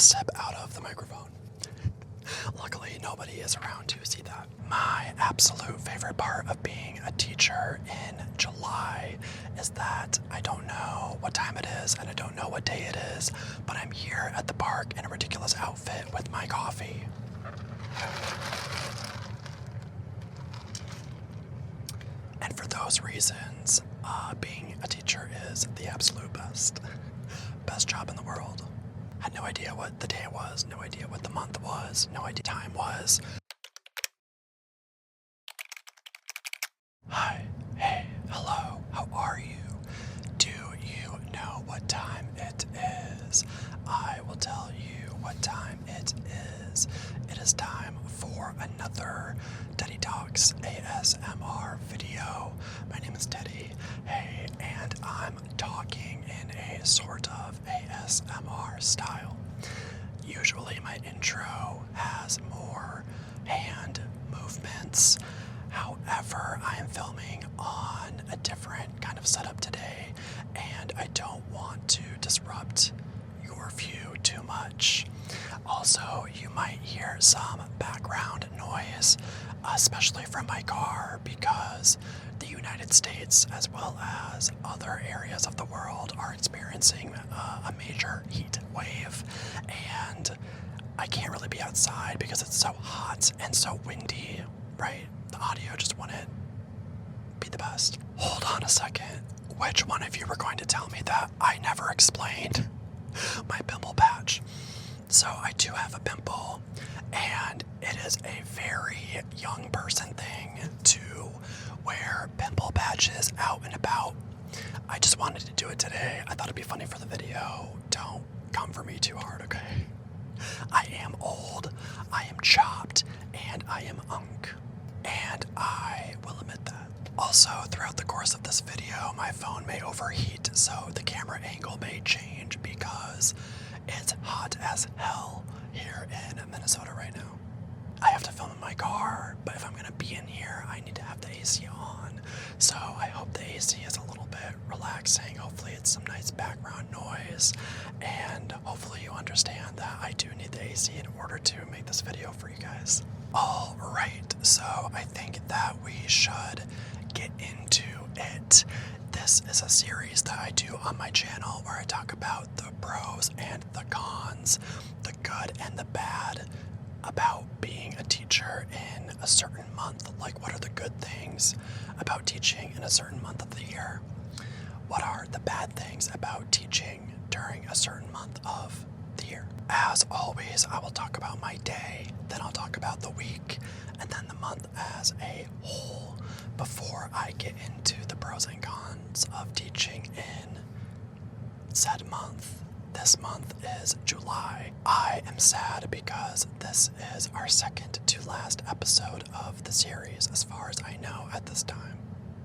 step out of the microphone. Luckily, nobody is around to see that. My absolute favorite part of being a teacher in July is that I don't know what time it is and I don't know what day it is, but I'm here at the park in a ridiculous outfit with my coffee. And for those reasons, being a teacher is the absolute best. Best job in the world. Had no idea what the day was, no idea what the month was, no idea what time was. Hi, hey, hello, how are you? Do you know what time it is? I will tell you what time it is. It is time for another Teddy Talks ASMR video. My name is Teddy, hey, and I'm talking in a sort of ASMR style. Usually my intro has more hand movements. However, I am filming on a different kind of setup today, and I don't want to disrupt your view too much. Also, you might hear some background noise, especially from my car, because the United States, as well as other areas of the world, are experiencing a major heat wave, and I can't really be outside because it's so hot and so windy, right? The audio just wouldn't be the best. Hold on a second. Which one of you were going to tell me that I never explained my pimple patch? So I do have a pimple, and it is a very young person thing to wear pimple patches out and about. I just wanted to do it today. I thought it'd be funny for the video. Don't come for me too hard, okay? I am old, I am chopped, and I am unk. And I will admit that. Also, throughout the course of this video, my phone may overheat, so the camera angle may change because it's hot as hell here in Minnesota right now. I have to film in my car, but if I'm gonna be in here, I need to have the AC on. So I hope the AC is a little bit relaxing. Hopefully it's some nice background noise, and hopefully you understand that I do need the AC in order to make this video for you guys. All right, so I think that we should get into it. This is a series that I do on my channel where I talk about the pros and the cons, the good and the bad about being a teacher in a certain month. Like, what are the good things about teaching in a certain month of the year? What are the bad things about teaching during a certain month of the year? As always, I will talk about my day, then I'll talk about the week, and then the month as a whole before I get into the pros and cons of teaching in said month. This month is July. I am sad because this is our second to last episode of the series, as far as I know at this time.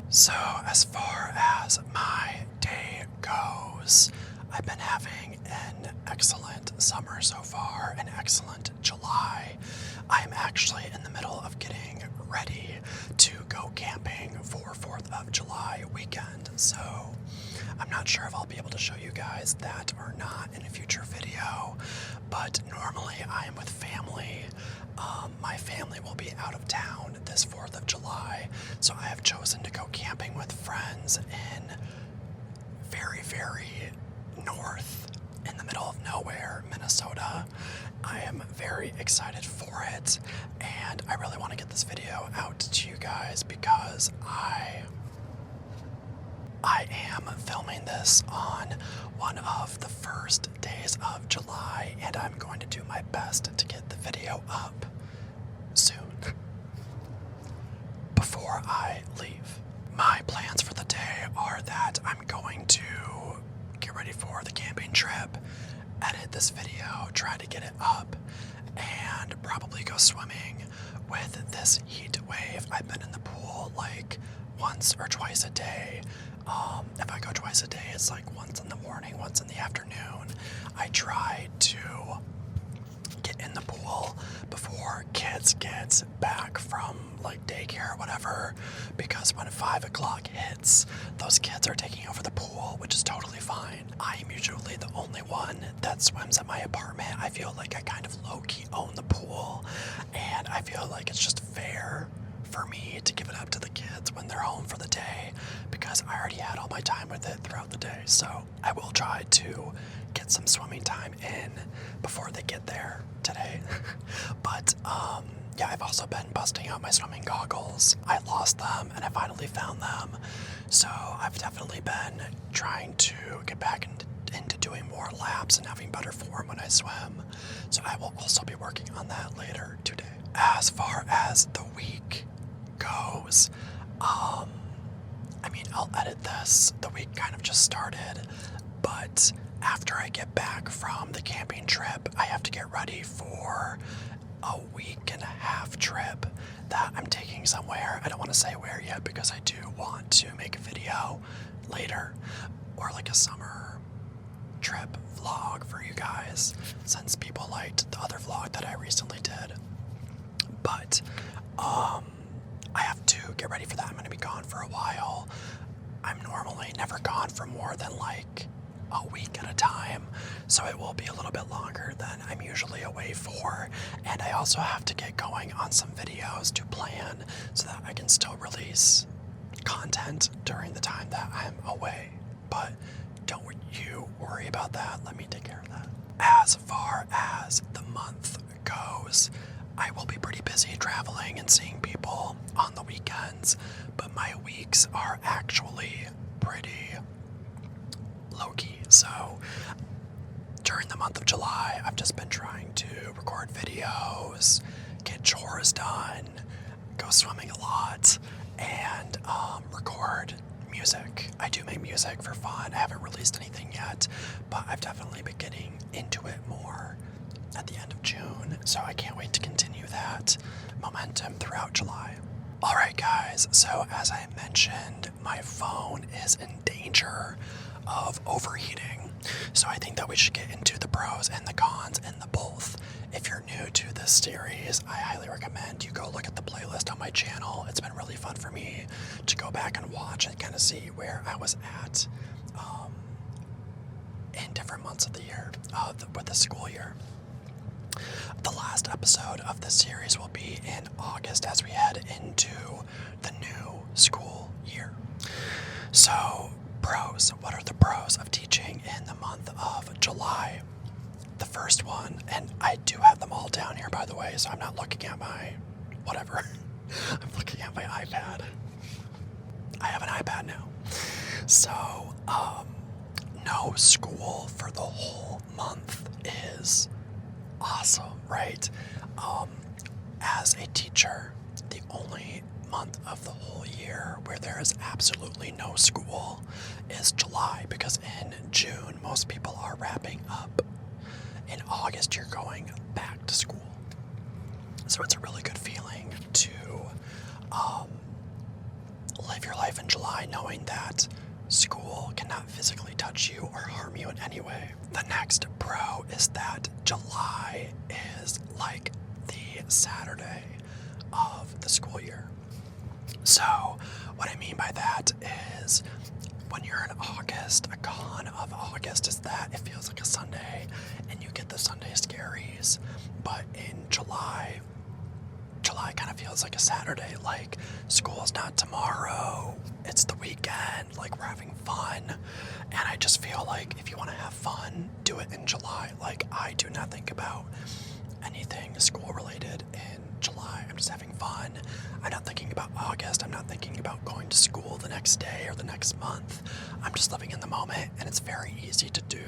So, as far as my day goes, I've been having an excellent summer so far, an excellent July. I'm actually in the middle of getting ready to go camping for 4th of July weekend, so I'm not sure if I'll be able to show you guys that or not in a future video, but normally I am with family. My family will be out of town this 4th of July, so I have chosen to go camping with friends in very, very north, in the middle of nowhere, Minnesota. I am very excited for it, and I really want to get this video out to you guys because I am filming this on one of the first days of July, and I'm going to do my best to get the video up soon before I leave. My plans for the day are that I'm going to get ready for the camping trip, edit this video, try to get it up, and probably go swimming with this heat wave. I've been in the pool like once or twice a day. If I go twice a day, it's like once in the morning, once in the afternoon. I try to get in the pool before kids kids get back from like daycare or whatever, because when 5 o'clock hits, those kids are taking over the pool, which is totally fine. I am usually the only one that swims at my apartment. I feel like I kind of low-key own the pool, and I feel like it's just fair for me to give it up to the kids when they're home for the day, because I already had all my time with it throughout the day. So I will try to get some swimming time in before they get there today. But yeah, I've also been busting out my swimming goggles. I lost them and I finally found them. So I've definitely been trying to get back into doing more laps and having better form when I swim. So I will also be working on that later today. As far as the week goes, I mean, I'll edit this. The week kind of just started, but after I get back from the camping trip, I have to get ready for a week and a half trip that I'm taking somewhere. I don't want to say where yet because I do want to make a video later, or like a summer trip vlog for you guys, since people liked the other vlog that I recently did. But I have to get ready for that. I'm going to be gone for a while. I'm normally never gone for more than like a week at a time, so it will be a little bit longer than I'm usually away for. And I also have to get going on some videos to plan so that I can still release content during the time that I'm away. But don't you worry about that. Let me take care of that. As far as the month goes, I will be pretty busy traveling and seeing people on the weekends, but my weeks are actually pretty low-key. So during the month of July, I've just been trying to record videos, get chores done, go swimming a lot, and record music. I do make music for fun. I haven't released anything yet, but I've definitely been getting into it more at the end of June, so I can't wait to continue that momentum throughout July. Alright guys, so as I mentioned, my phone is in danger of overheating, so I think that we should get into the pros and the cons and the both. If you're new to this series, I highly recommend you go look at the playlist on my channel. It's been really fun for me to go back and watch and kind of see where I was at in different months of the year, with the school year. The last episode of this series will be in August as we head into the new school year. So, pros. What are the pros of teaching in the month of July? The first one, and I do have them all down here by the way, so I'm not looking at my whatever. I'm looking at my iPad. I have an iPad now. So, no school for the whole month is awesome, right? As a teacher, the only month of the whole year where there is absolutely no school is July, because in June most people are wrapping up. In August you're going back to school. So it's a really good feeling to live your life in July knowing that school cannot physically touch you or harm you in any way. The next pro is that July is like the Saturday of the school year. So what I mean by that is when you're in August, a con of August is that it feels like a Sunday and you get the Sunday scaries. But in July kind of feels like a Saturday, like school's not tomorrow, it's the weekend, like we're having fun. And I just feel like if you want to have fun, do it in July. Like I do not think about anything school related in July. I'm just having fun. I'm not thinking about August. I'm not thinking about going to school the next day or the next month. I'm just living in the moment, and it's very easy to do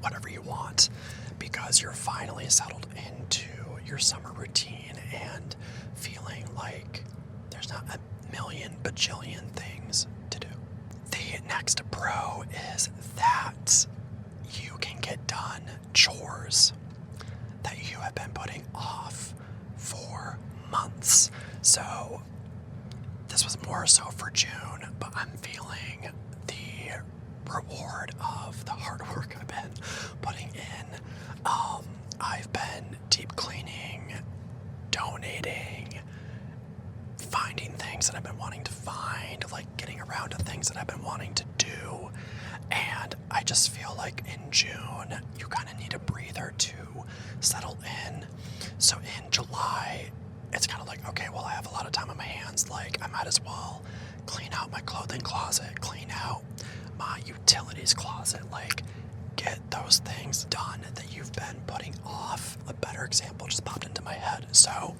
whatever you want because you're finally settled into your summer routine and feeling like there's not a million bajillion things to do. The next pro is that you can get done chores that you have been putting off for months. So this was more so for June, but I'm feeling the reward of the hard work I've been putting in. I've been deep cleaning, donating, things that I've been wanting to find, like getting around to things that I've been wanting to do. And I just feel like in June, you kind of need a breather to settle in. So in July, it's kind of like, okay, well, I have a lot of time on my hands. Like, I might as well clean out my clothing closet, clean out my utilities closet, like, get those things done that you've been putting off. A better example just popped into my head. So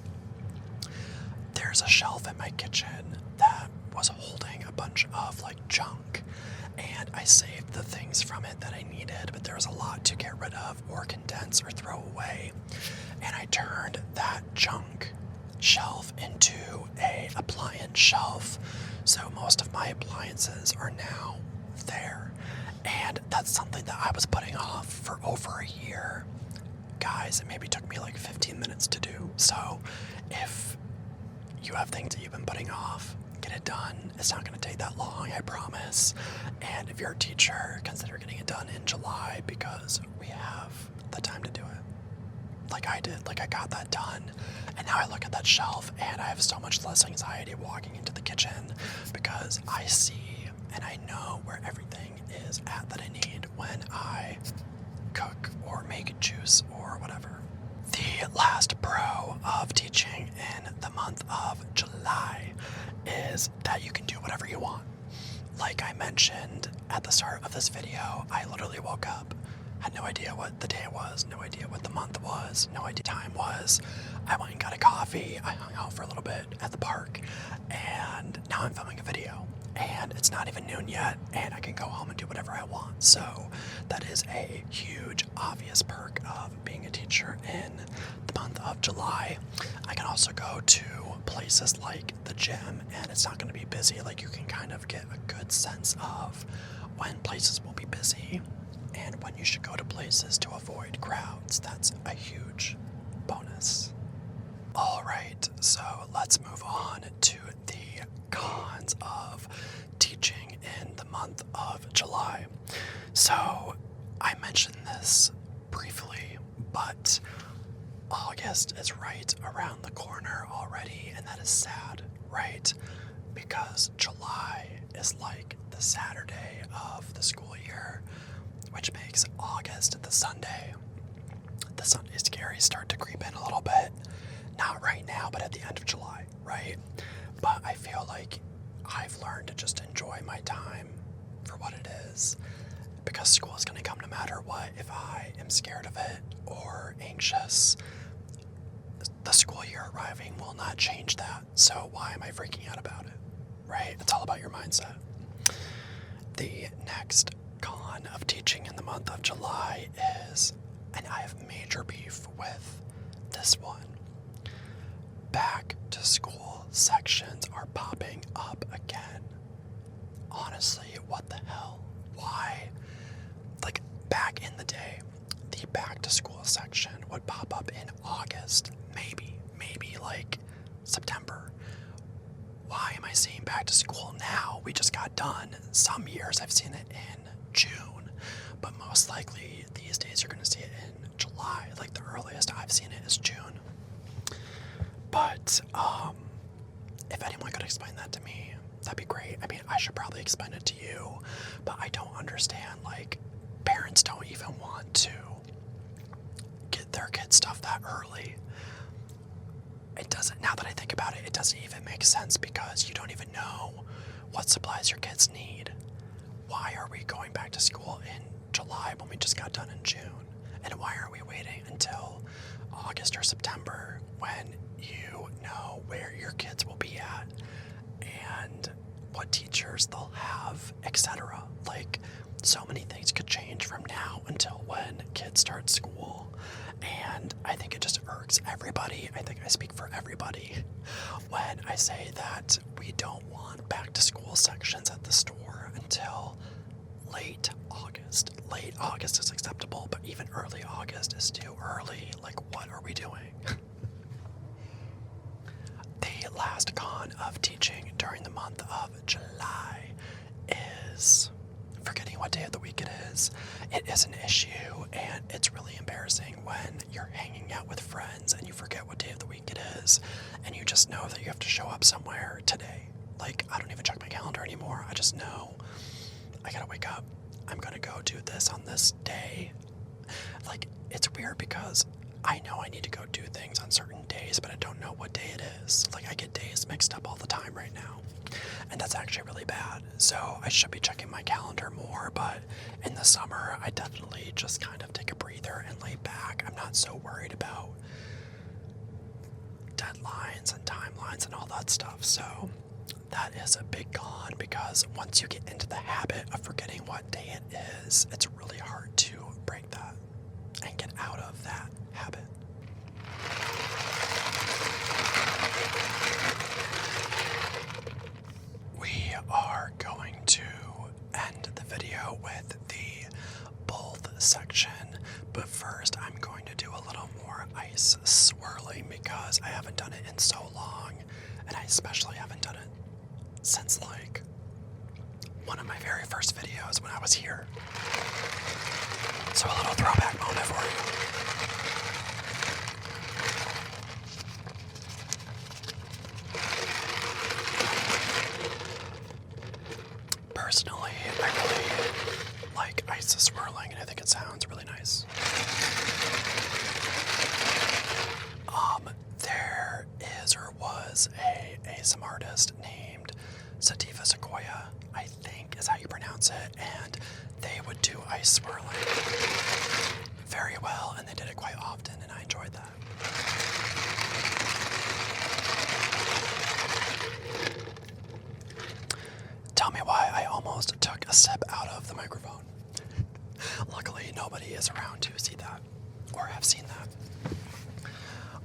there's a shelf in my kitchen that was holding a bunch of like junk, and I saved the things from it that I needed, but there was a lot to get rid of or condense or throw away. And I turned that junk shelf into a appliance shelf. So most of my appliances are now there. And that's something that I was putting off for over a year. Guys, it maybe took me like 15 minutes to do. So if you have things that you've been putting off, get it done. It's not going to take that long, I promise. And if you're a teacher, consider getting it done in July, because we have the time to do it. Like I did, like I got that done. And now I look at that shelf and I have so much less anxiety walking into the kitchen, because I see and I know where everything is at that I need when I cook or make juice or whatever. The last pro of teaching in the month of July is that you can do whatever you want. Like I mentioned at the start of this video, I literally woke up, had no idea what the day was, no idea what the month was, no idea time was. I went and got a coffee, I hung out for a little bit at the park, and now I'm filming a video. And it's not even noon yet, and I can go home and do whatever I want. So that is a huge, obvious perk of being a teacher in the month of July. I can also go to places like the gym, and it's not going to be busy. Like, you can kind of get a good sense of when places will be busy and when you should go to places to avoid crowds. That's a huge bonus. All right, so let's move on to the cons of teaching in the month of July. So I mentioned this briefly, but August is right around the corner already, and that is sad, right? Because July is like the Saturday of the school year, which makes August the Sunday. The Sunday scaries start to creep in a little bit. Not right now, but at the end of July, right? But I feel like I've learned to just enjoy my time for what it is, because school is going to come no matter what. If I am scared of it or anxious, the school year arriving will not change that. So why am I freaking out about it, right? It's all about your mindset. The next con of teaching in the month of July is, and I have major beef with this one, back to school sections are popping up again. Honestly, what the hell? Why? Like, back in the day, the back to school section would pop up in August, maybe like September. Why am I seeing back to school now? We just got done. Some years I've seen it in June, but most likely these days you're going to see it in July. Like, the earliest I've seen it is June. But if anyone could explain that to me, that'd be great. I mean, I should probably explain it to you, but I don't understand. Like, parents don't even want to get their kids stuff that early. It doesn't, now that I think about it, it doesn't even make sense, because you don't even know what supplies your kids need. Why are we going back to school in July when we just got done in June? And why are we waiting until August or September when you know where your kids will be at and what teachers they'll have, etc.? Like, so many things could change from now until when kids start school. And I think it just irks everybody. I think I speak for everybody when I say that we don't want back to school sections at the store until late August. Late August is acceptable, but even early August is too early. Like, what are we doing? The last con of teaching during the month of July is forgetting what day of the week it is. It is an issue, and it's really embarrassing when you're hanging out with friends and you forget what day of the week it is, and you just know that you have to show up somewhere today. Like, I don't even check my calendar anymore. I just know I gotta wake up. I'm gonna go do this on this day. Like, it's weird because I know I need to go do things on certain days, but I don't know what day it is. Like, I get days mixed up all the time right now. And that's actually really bad. So I should be checking my calendar more, but in the summer, I definitely just kind of take a breather and lay back. I'm not so worried about deadlines and timelines and all that stuff. So that is a big con, because once you get into the habit of forgetting what day it is, it's really hard to break that and get out of that habit. We are going to end the video with the both section, but first I'm going to do a little more ice swirling because I haven't done it in so long, and I especially haven't done it since like one of my very first videos when I was here. So a little throwback moment for you. Personally, I really like ice swirling, and I think it sounds really nice. There is or was a ASMRtist named Sativa Sequoia, I think is how you pronounce it, and they would do ice swirling very well, and they did it quite often, and I enjoyed that. Tell me why I almost took a step out of the microphone. Luckily, nobody is around to see that or have seen that.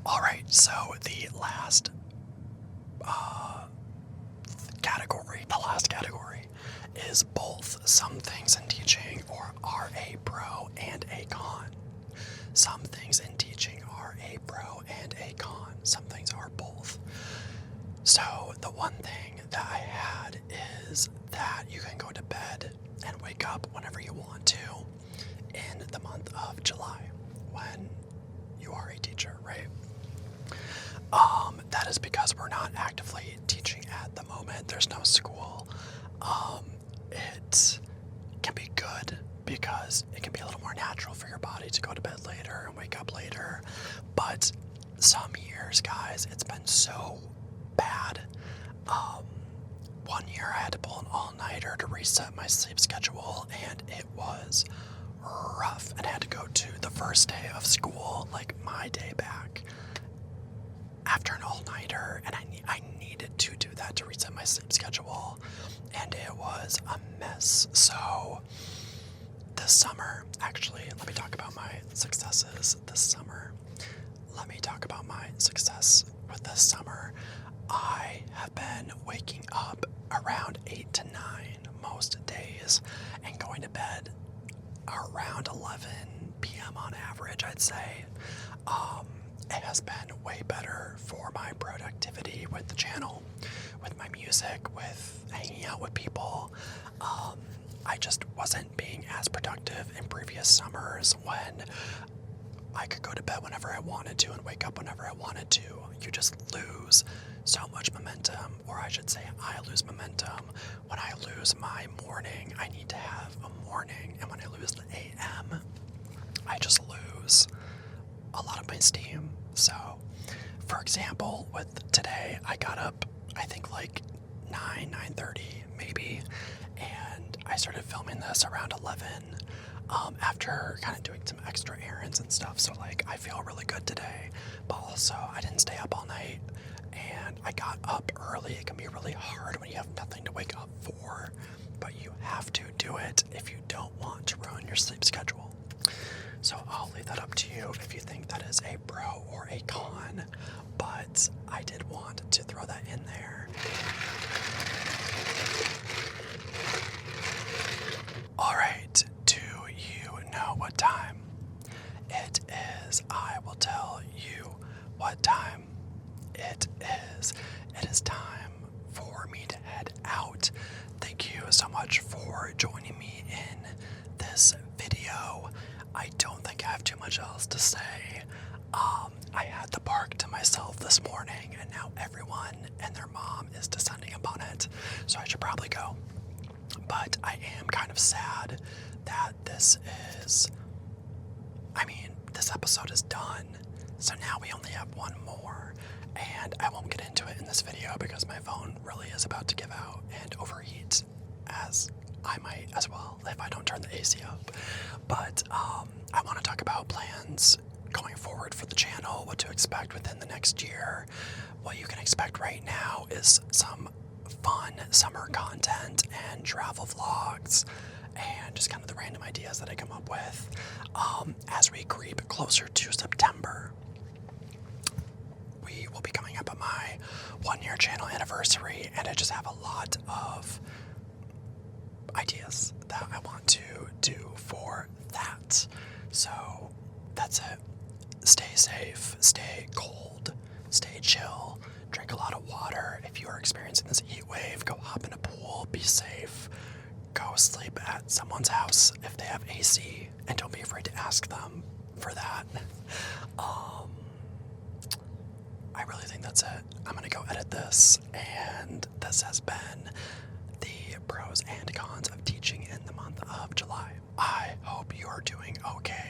Alright, so the last category is both some things in teaching or are a pro and a con. Some things in teaching are a pro and a con. Some things are both. So the one thing that I had is that you can go to bed and wake up whenever you want to in the month of July when you are a teacher, right? That is because we're not actively teaching at the moment. There's no school. It can be good because it can be a little more natural for your body to go to bed later and wake up later. But some years, guys, it's been so bad. One year I had to pull an all-nighter to reset my sleep schedule, and it was rough. And I had to go to the first day of school, like my day back, after an all-nighter, and I needed to do that to reset my sleep schedule, and it was a mess. So this summer, actually, let me talk about my successes this summer. Let me talk about my success with this summer. I have been waking up around 8 to 9 most days and going to bed around 11 p.m. on average, I'd say. It has been way better for my productivity with the channel, with my music, with hanging out with people. I just wasn't being as productive in previous summers when I could go to bed whenever I wanted to and wake up whenever I wanted to. You just lose so much momentum, or I should say I lose momentum. When I lose my morning, I need to have a morning, and when I lose the AM, I just lose a lot of my steam. So, for example, with today, I got up, I think like 9:30 maybe, and I started filming this around 11 after kind of doing some extra errands and stuff. So like, I feel really good today, but also I didn't stay up all night, and I got up early. It can be really hard when you have nothing to wake up for, but you have to do it if you don't want to ruin your sleep schedule. So I'll leave that up to you if you think that is a pro or a con, but I did want to throw that in there. Alright, do you know what time it is? I will tell you what time it is. It is time for me to head out. Thank you so much for joining me in this video. I don't think I have too much else to say. I had the park to myself myself this morning, and now everyone and their mom is descending upon it, so I should probably go. But I am kind of sad that this episode is done, so now we only have one more, and I won't get into it in this video because my phone really is about to give out and overheat, as I might as well if I don't turn the AC up. But I want to talk about plans going forward for the channel, what to expect within the next year. What you can expect right now is some fun summer content and travel vlogs and just kind of the random ideas that I come up with. As we creep closer to September, we will be coming up on my 1-year channel anniversary, and I just have a lot of ideas that I want to do for that. So that's it. Stay safe, stay cold, stay chill, drink a lot of water. If you are experiencing this heat wave, go hop in a pool, be safe, go sleep at someone's house if they have AC, and don't be afraid to ask them for that. I really think that's it. I'm gonna go edit this, and this has been the pros and cons of teaching in the month of July. I hope you're doing okay.